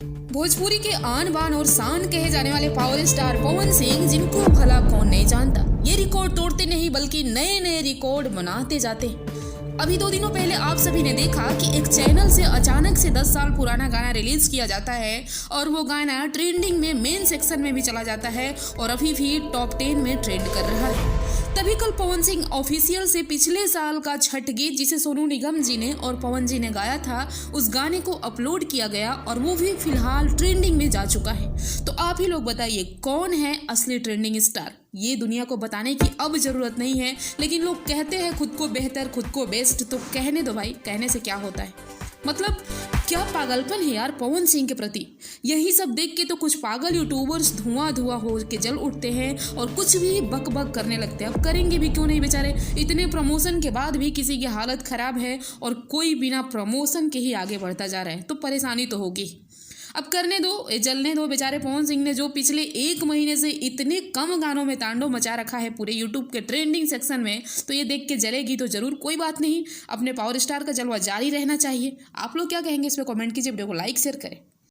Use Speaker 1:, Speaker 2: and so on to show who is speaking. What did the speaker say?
Speaker 1: भोजपुरी के आन बान और शान कहे जाने वाले पावर स्टार पवन सिंह, जिनको भला कौन नहीं जानता, ये रिकॉर्ड तोड़ते नहीं बल्कि नए नए रिकॉर्ड बनाते जाते हैं। अभी 2 दिनों पहले आप सभी ने देखा कि एक चैनल से अचानक से 10 साल पुराना गाना रिलीज किया जाता है और वो गाना ट्रेंडिंग में मेन सेक्शन में भी चला जाता है और अभी भी टॉप 10 में ट्रेंड कर रहा है। तभी कल पवन सिंह ऑफिशियल से पिछले साल का छठ गीत, जिसे सोनू निगम जी ने और पवन जी ने गाया था, उस गाने को अपलोड किया गया और वो भी फिलहाल ट्रेंडिंग में जा चुका है। तो आप ही लोग बताइए, कौन है असली ट्रेंडिंग स्टार? ये दुनिया को बताने की अब जरूरत नहीं है, लेकिन लोग कहते हैं खुद को बेहतर, खुद को बेस्ट, तो कहने दो भाई, कहने से क्या होता है। मतलब क्या पागलपन है यार पवन सिंह के प्रति। यही सब देख के तो कुछ पागल यूट्यूबर्स धुआं धुआं हो के जल उठते हैं और कुछ भी बक बक करने लगते हैं। अब करेंगे भी क्यों नहीं बेचारे, इतने प्रमोशन के बाद भी किसी की हालत खराब है और कोई बिना प्रमोशन के ही आगे बढ़ता जा रहा है, तो परेशानी तो होगी। अब करने दो, जलने दो। बेचारे पवन सिंह ने जो पिछले 1 महीने से इतने कम गानों में तांडव मचा रखा है पूरे यूट्यूब के ट्रेंडिंग सेक्शन में, तो ये देख के जलेगी तो जरूर, कोई बात नहीं। अपने पावर स्टार का जलवा जारी रहना चाहिए। आप लोग क्या कहेंगे इस पर कमेंट कीजिए, वीडियो को लाइक शेयर करें।